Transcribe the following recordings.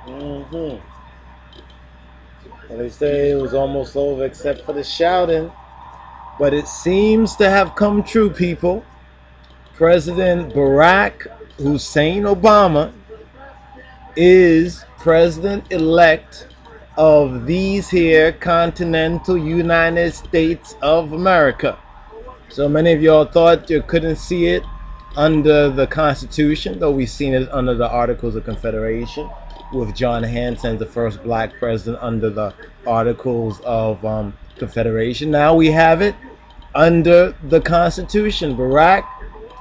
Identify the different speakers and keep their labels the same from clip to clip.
Speaker 1: Mm-hmm. And they say it was almost over except for the shouting. But it seems to have come true, people. President Barack Hussein Obama is president-elect of these here continental United States of America. So many of y'all thought you couldn't see it under the Constitution, though we've seen it under the Articles of Confederation, with John Hanson, the first black president under the Articles of Confederation. Now we have it under the Constitution. Barack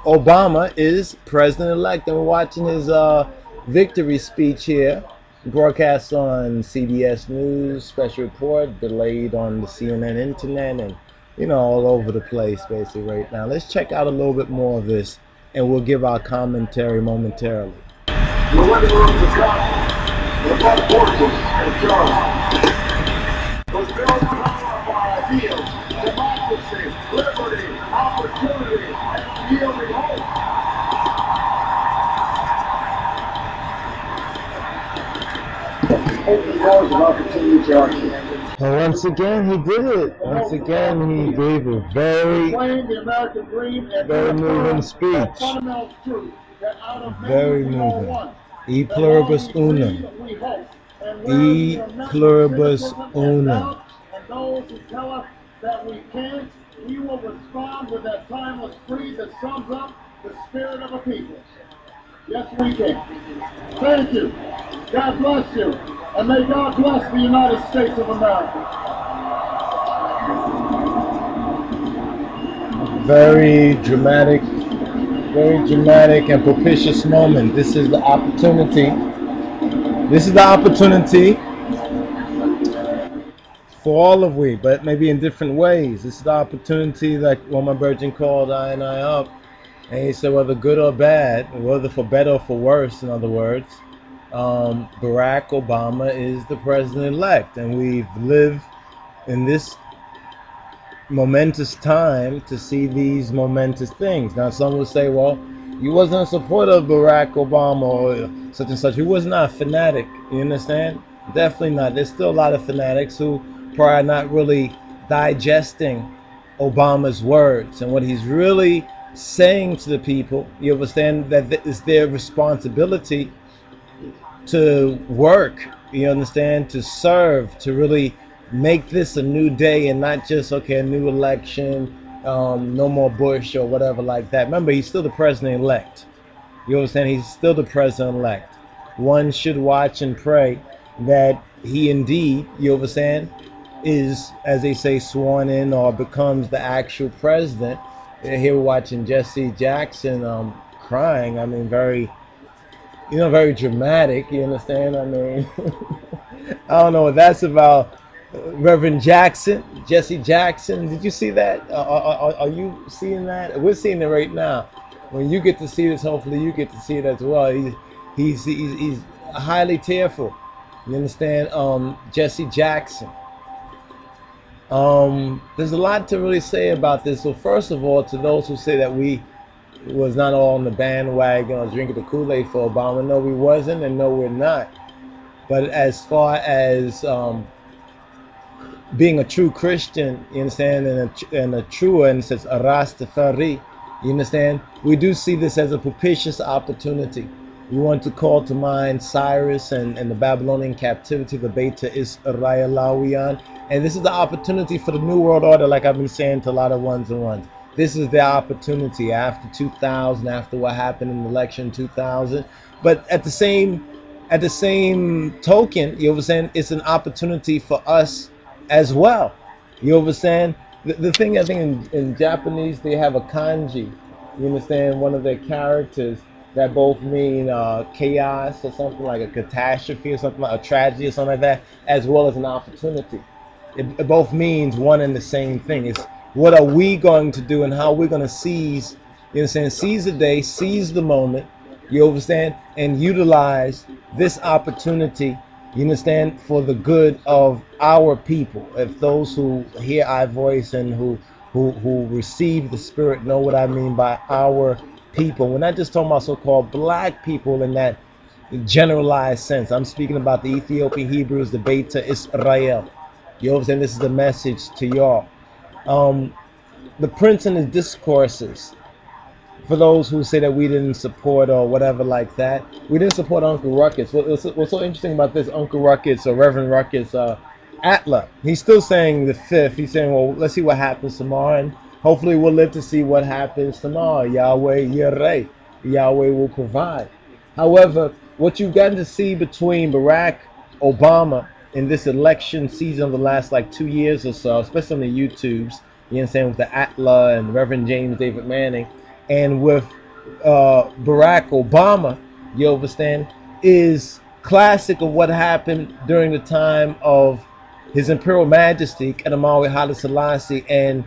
Speaker 1: Obama is president-elect, and we're watching his victory speech here, broadcast on CBS News, special report, delayed on the CNN internet, and all over the place basically right now. Let's check out a little bit more of this, and we'll give our commentary momentarily. The living rooms of God, the blood forces of John, was built on our ideals, democracy, liberty, opportunity, and yielding hope. Open doors of opportunity to our community. And once again, he did it. Once again, he gave a very moving speech. Very moving. E pluribus unum. E pluribus unum. And those who tell us that we can't, we will respond with that timeless creed that sums up the spirit of a people. Yes, we can. Thank you. God bless you. And may God bless the United States of America. Very dramatic and propitious moment. This is the opportunity. This is the opportunity for all of we, but maybe in different ways. This is the opportunity, like one of my virgin called I and I up, and he said whether good or bad, whether for better or for worse, in other words, Barack Obama is the president-elect, and we've lived in this momentous time to see these momentous things. Now, some will say, well, you wasn't a supporter of Barack Obama or such and such. He was not a fanatic, you understand? Definitely not. There's still a lot of fanatics who probably are not really digesting Obama's words and what he's really saying to the people. You understand that it's their responsibility to work, you understand, to serve, to really make this a new day and not just, okay, a new election, no more Bush or whatever like that. Remember, he's still the president-elect. You understand? He's still the president-elect. One should watch and pray that he indeed, you understand, is, as they say, sworn in or becomes the actual president. Here we're watching Jesse Jackson crying. I mean, very dramatic, you understand? I mean, I don't know what that's about. Reverend Jackson, Jesse Jackson, did you see that? Are you seeing that? We're seeing it right now. When you get to see this, hopefully you get to see it as well. He's highly tearful. You understand? Jesse Jackson. There's a lot to really say about this. So first of all, to those who say that we was not all on the bandwagon or drinking the Kool-Aid for Obama, no, we wasn't, and no, we're not. But as far as being a true Christian, you understand, and a true, and it says a Rastafari, you understand, we do see this as a propitious opportunity. We want to call to mind Cyrus and the Babylonian captivity, the Beta Israelawian, and this is the opportunity for the New World Order, like I've been saying to a lot of ones and ones. This is the opportunity after 2000, after what happened in the election 2000. But at the same token, you understand, it's an opportunity for us as well. You understand? The thing, I think in Japanese, they have a kanji. You understand? One of their characters that both mean chaos or something like a catastrophe or something like a tragedy or something like that, as well as an opportunity. It both means one and the same thing. It's what are we going to do and how we're going to seize, you understand, seize the day, seize the moment, you understand, and utilize this opportunity, you understand, for the good of our people. If those who hear our voice and who receive the Spirit know what I mean by our people. We're not just talking about so-called black people in that generalized sense. I'm speaking about the Ethiopian Hebrews, the Beta Israel. You understand? This is the message to y'all. The Prince and his discourses, for those who say that we didn't support or whatever like that, we didn't support Uncle Ruckus. What's so interesting about this Uncle Ruckus or Reverend Ruckus, Atla, he's still saying the fifth. He's saying, well, let's see what happens tomorrow, and hopefully we'll live to see what happens tomorrow. Yahweh Yireh, Yahweh will provide. However, what you've gotten to see between Barack Obama in this election season of the last like 2 years or so, especially on the YouTubes, you understand, with the Atla and Reverend James David Manning, and with Barack Obama, you understand, is classic of what happened during the time of His Imperial Majesty Kadamawi Haile Selassie and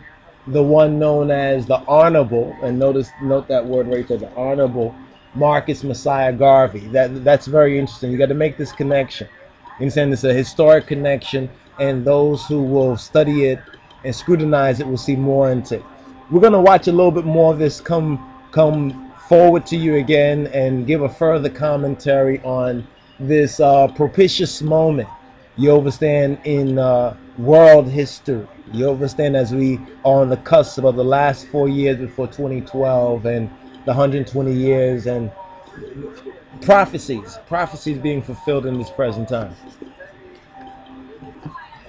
Speaker 1: the one known as the Honorable, and note that word right there, the Honorable Marcus Messiah Garvey. That's very interesting. You got to make this connection. You understand? It's a historic connection, and those who will study it and scrutinize it will see more into it. We're gonna watch a little bit more of this come forward to you again and give a further commentary on this propitious moment. You understand, in world history. You understand, as we are on the cusp of the last 4 years before 2012 and the 120 years and prophecies being fulfilled in this present time.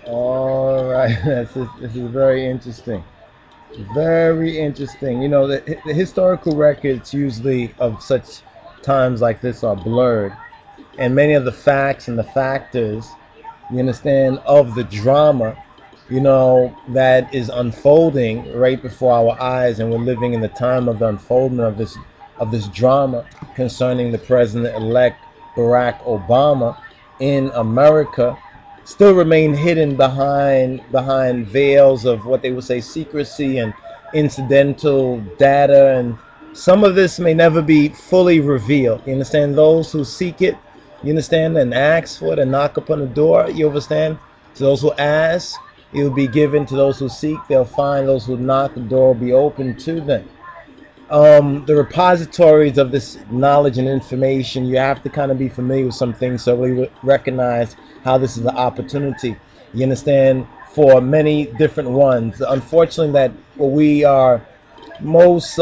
Speaker 1: All right, this is very interesting. Very interesting. You know, the historical records usually of such times like this are blurred, and many of the facts and the factors, you understand, of the drama, you know, that is unfolding right before our eyes, and we're living in the time of the unfoldment of this drama concerning the president-elect Barack Obama in America, still remain hidden behind veils of what they would say secrecy and incidental data, and some of this may never be fully revealed. You understand? Those who seek it, you understand, and ask for it and knock upon the door, you understand? To those who ask, it will be given. To those who seek, they'll find. Those who knock, the door will be open to them. The repositories of this knowledge and information, you have to kind of be familiar with some things so we recognize how this is an opportunity, you understand, for many different ones. Unfortunately, that what we are most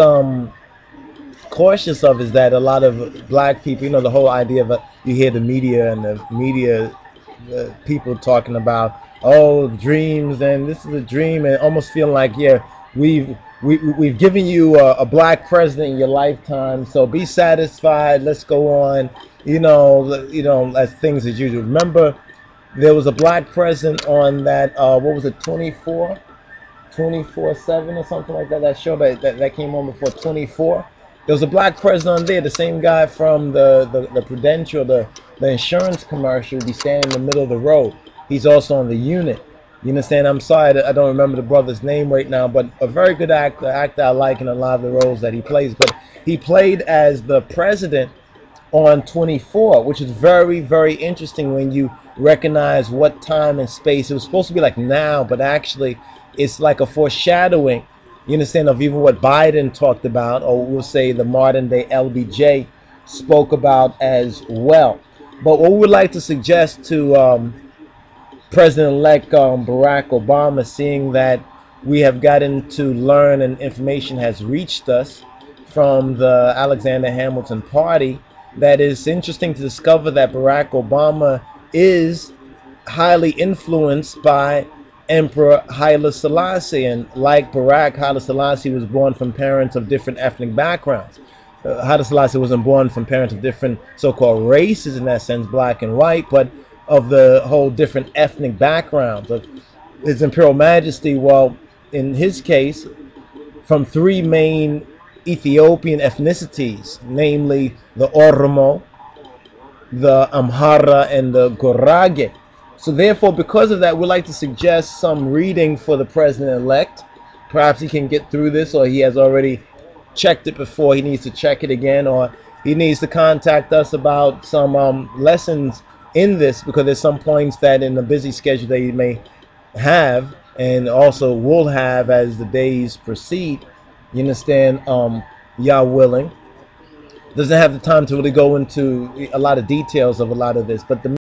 Speaker 1: cautious of is that a lot of black people, you know, the whole idea of you hear the media and the media people talking about, oh, dreams, and this is a dream, and almost feeling like, yeah, we've given you a black president in your lifetime, so be satisfied, let's go on, you know, as things as usual. Remember, there was a black president on that, what was it, 24/7 or something like that, that show that came on before 24. There was a black president on there, the same guy from the Prudential, the insurance commercial, would be standing in the middle of the road. He's also on the unit. You understand? I'm sorry, I don't remember the brother's name right now, but a very good actor I like in a lot of the roles that he plays. But he played as the president on 24, which is very, very interesting when you recognize what time and space. It was supposed to be like now, but actually it's like a foreshadowing, you understand, of even what Biden talked about, or we'll say the modern day LBJ spoke about as well. But what we would like to suggest to President-elect Barack Obama, seeing that we have gotten to learn and information has reached us from the Alexander Hamilton party, that is interesting to discover that Barack Obama is highly influenced by Emperor Haile Selassie, and like Barack, Haile Selassie was born from parents of different ethnic backgrounds. Haile Selassie wasn't born from parents of different so-called races in that sense, black and white, but of the whole different ethnic backgrounds of His Imperial Majesty. Well, in his case, from three main Ethiopian ethnicities, namely the Oromo, the Amhara, and the Gorage. So therefore, because of that, we'd like to suggest some reading for the president-elect. Perhaps he can get through this, or he has already checked it before. He needs to check it again, or he needs to contact us about some lessons in this, because there's some points that in the busy schedule that he may have, and also will have as the days proceed, you understand, Yah willing. doesn't have the time to really go into a lot of details of a lot of this, but the